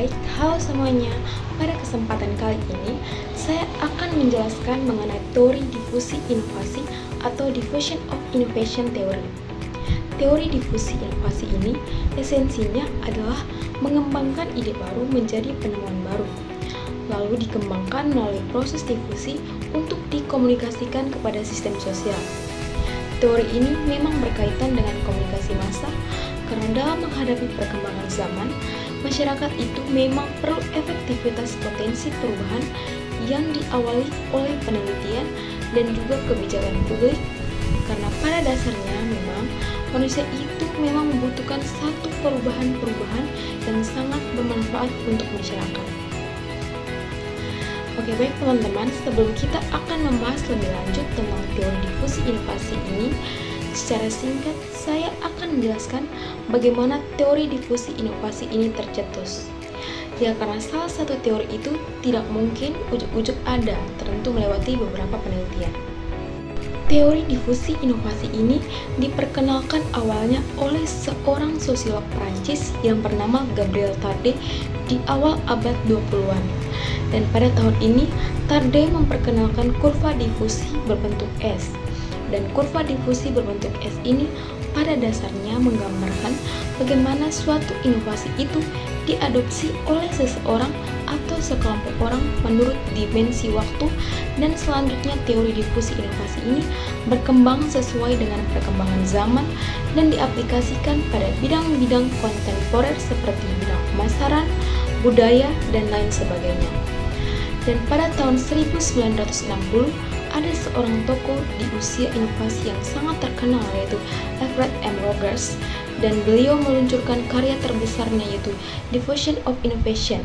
Baik, halo semuanya. Pada kesempatan kali ini, saya akan menjelaskan mengenai teori difusi inovasi atau Diffusion of Innovation Theory. Teori difusi inovasi ini esensinya adalah mengembangkan ide baru menjadi penemuan baru, lalu dikembangkan melalui proses difusi untuk dikomunikasikan kepada sistem sosial. Teori ini memang berkaitan dengan komunikasi massa, karena dalam menghadapi perkembangan zaman, masyarakat itu memang perlu efektivitas potensi perubahan yang diawali oleh penelitian dan juga kebijakan publik, karena pada dasarnya memang manusia itu memang membutuhkan satu perubahan-perubahan yang sangat bermanfaat untuk masyarakat. Oke, baik teman-teman, sebelum kita akan membahas lebih lanjut tentang teori difusi inovasi ini, secara singkat saya akan menjelaskan bagaimana teori difusi inovasi ini tercetus. Ya, karena salah satu teori itu tidak mungkin ujuk-ujuk ada, tentu melewati beberapa penelitian. Teori difusi inovasi ini diperkenalkan awalnya oleh seorang sosiolog Prancis yang bernama Gabriel Tarde di awal abad 20-an. Dan pada tahun ini, Tarde memperkenalkan kurva difusi berbentuk S. Dan kurva difusi berbentuk S ini pada dasarnya menggambarkan bagaimana suatu inovasi itu diadopsi oleh seseorang atau sekelompok orang menurut dimensi waktu, dan selanjutnya teori difusi inovasi ini berkembang sesuai dengan perkembangan zaman dan diaplikasikan pada bidang-bidang kontemporer seperti bidang pemasaran, budaya, dan lain sebagainya. Dan pada tahun 1960, ada seorang tokoh di usia inovasi yang sangat terkenal, yaitu Alfred M. Rogers, dan beliau meluncurkan karya terbesarnya, yaitu Diffusion of Innovation.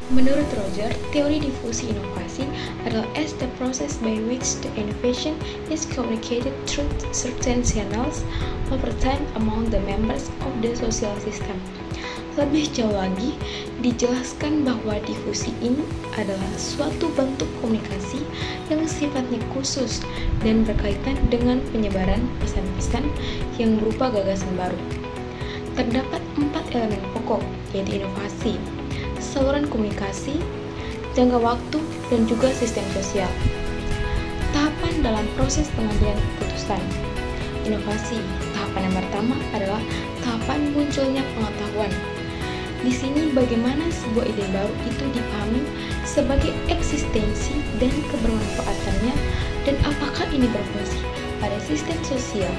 Menurut Roger, teori difusi inovasi adalah as the process by which the innovation is communicated through certain channels over time among the members of the social system. Lebih jauh lagi, dijelaskan bahwa difusi ini adalah suatu bentuk komunikasi yang sifatnya khusus dan berkaitan dengan penyebaran pesan-pesan yang berupa gagasan baru. Terdapat 4 elemen pokok, yaitu inovasi, saluran komunikasi, jangka waktu, dan juga sistem sosial. Tahapan dalam proses pengambilan keputusan. Inovasi, tahapan yang pertama adalah tahapan munculnya pengetahuan. Di sini bagaimana sebuah ide baru itu dipahami sebagai eksistensi dan kebermanfaatannya, dan apakah ini berfungsi pada sistem sosial.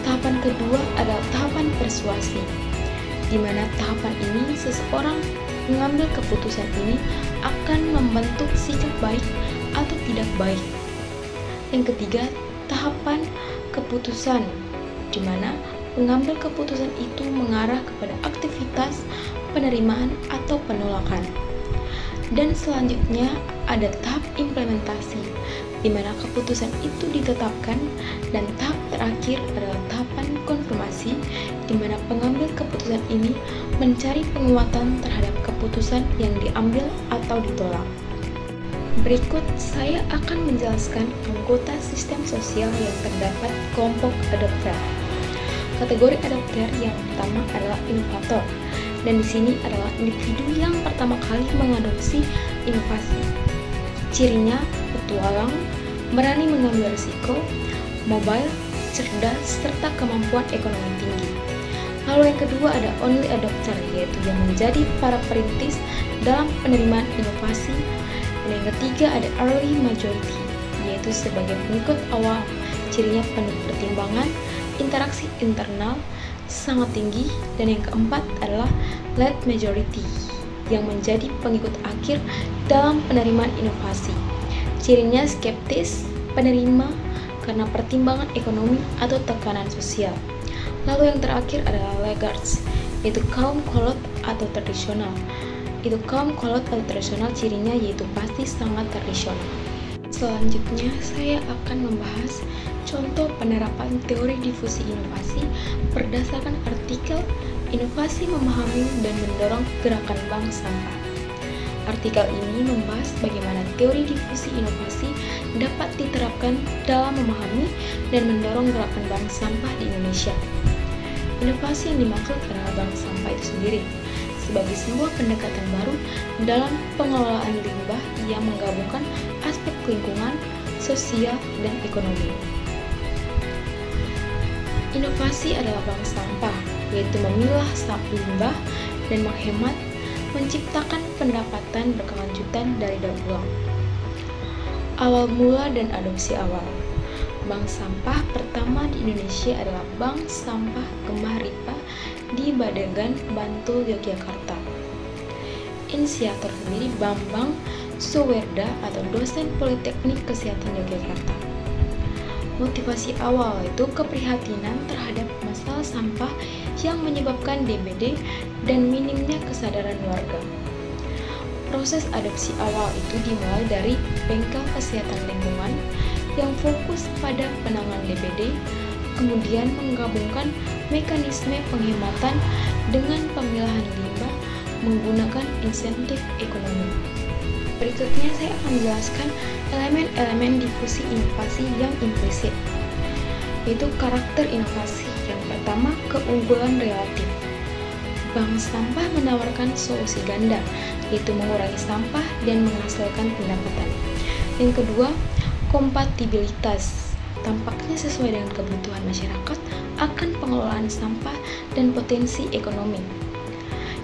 Tahapan kedua adalah tahapan persuasi, di mana tahapan ini seseorang mengambil keputusan ini akan membentuk sikap baik atau tidak baik. Yang ketiga, tahapan keputusan, di mana pengambil keputusan itu mengarah kepada aktivitas penerimaan atau penolakan. Dan selanjutnya ada tahap implementasi, di mana keputusan itu ditetapkan, dan tahap terakhir adalah tahapan konfirmasi, di mana pengambil keputusan ini mencari penguatan terhadap keputusan yang diambil atau ditolak. Berikut saya akan menjelaskan anggota sistem sosial yang terdapat kelompok adopter. Kategori adopter yang pertama adalah inovator, dan di sini adalah individu yang pertama kali mengadopsi inovasi. Cirinya petualang, berani mengambil risiko, mobile, cerdas, serta kemampuan ekonomi tinggi. Lalu yang kedua ada only adopter, yaitu yang menjadi para perintis dalam penerimaan inovasi. Dan yang ketiga ada early majority, yaitu sebagai pengikut awal. Cirinya penuh pertimbangan, interaksi internal sangat tinggi. Dan yang keempat adalah late majority, yang menjadi pengikut akhir dalam penerimaan inovasi. Cirinya skeptis, penerima karena pertimbangan ekonomi atau tekanan sosial. Lalu yang terakhir adalah laggards, yaitu kaum kolot atau tradisional. Cirinya yaitu pasti sangat tradisional. Selanjutnya saya akan membahas contoh penerapan teori difusi inovasi berdasarkan artikel Inovasi Memahami dan Mendorong Gerakan Bank Sampah. Artikel ini membahas bagaimana teori difusi inovasi dapat diterapkan dalam memahami dan mendorong gerakan bank sampah di Indonesia. Inovasi yang dimaksud adalah bank sampah itu sendiri. sebagai sebuah pendekatan baru dalam pengelolaan limbah yang menggabungkan aspek lingkungan, sosial, dan ekonomi. Inovasi adalah bank sampah, yaitu memilah limbah dan menghemat, menciptakan pendapatan berkelanjutan dari daur ulang. Awal mula dan adopsi awal. Bank sampah pertama di Indonesia adalah Bank Sampah Gemah Ripa di Badegan, Bantul, Yogyakarta. Inisiator sendiri Bambang Suwerda atau dosen Politeknik Kesehatan Yogyakarta. Motivasi awal itu keprihatinan terhadap masalah sampah yang menyebabkan DBD dan minimnya kesadaran warga. Proses adopsi awal itu dimulai dari bengkel kesehatan lingkungan yang fokus pada penanganan DBD, kemudian menggabungkan mekanisme penghematan dengan pemilahan limbah menggunakan insentif ekonomi. Berikutnya saya akan menjelaskan elemen-elemen difusi inovasi yang implisit, yaitu karakter inovasi. Yang pertama, keunggulan relatif. Bank sampah menawarkan solusi ganda, yaitu mengurangi sampah dan menghasilkan pendapatan. Yang kedua, kompatibilitas. Tampaknya sesuai dengan kebutuhan masyarakat akan pengelolaan sampah dan potensi ekonomi.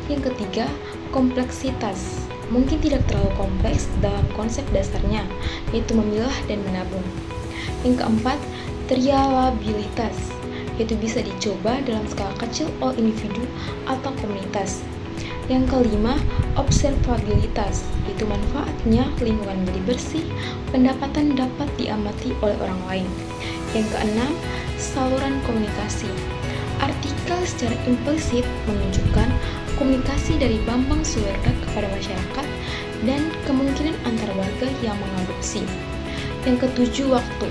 Yang ketiga, kompleksitas. Mungkin tidak terlalu kompleks dalam konsep dasarnya, yaitu memilah dan menabung. Yang keempat, trialabilitas, yaitu bisa dicoba dalam skala kecil oleh individu atau komunitas. Yang kelima, observabilitas, yaitu manfaatnya lingkungan menjadi bersih, pendapatan dapat diamati oleh orang lain. Yang keenam, saluran komunikasi. Artikel secara implisit menunjukkan komunikasi dari Bambang Suwerda kepada masyarakat dan kemungkinan antar warga yang mengadopsi. Yang ketujuh, waktu.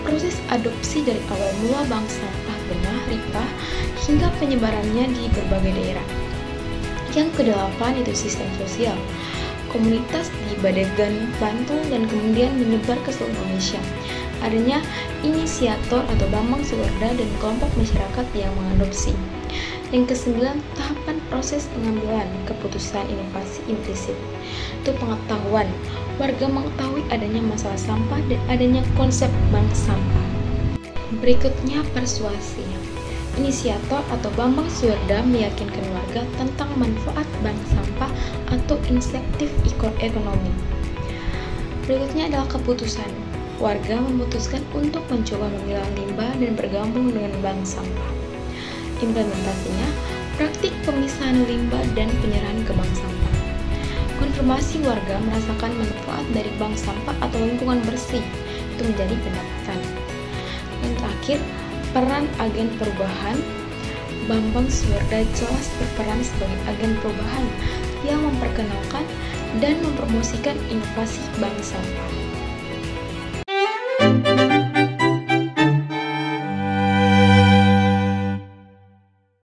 Proses adopsi dari awal mula Bank Sampah Gemah Ripa hingga penyebarannya di berbagai daerah. Yang kedelapan itu sistem sosial. Komunitas di Badegan, Bantul, dan kemudian menyebar ke seluruh Indonesia. Adanya inisiator atau Bambang Suwerda dan kelompok masyarakat yang mengadopsi. Yang kesembilan, tahapan proses pengambilan keputusan inovasi implisit. Itu pengetahuan. Warga mengetahui adanya masalah sampah dan adanya konsep bank sampah. Berikutnya, persuasi. Inisiator atau Bambang Suwerda meyakinkan warga tentang manfaat bank sampah atau insentif ekonomi. Berikutnya adalah keputusan. Warga memutuskan untuk mencoba memilah limbah dan bergabung dengan bank sampah. Implementasinya, praktik pemisahan limbah dan penyerahan ke bank sampah. Konfirmasi warga merasakan manfaat dari bank sampah atau lingkungan bersih, itu menjadi pendapatan. Yang terakhir, peran agen perubahan. Bambang Suwerda jelas berperan sebagai agen perubahan yang memperkenalkan dan mempromosikan inovasi bank sampah.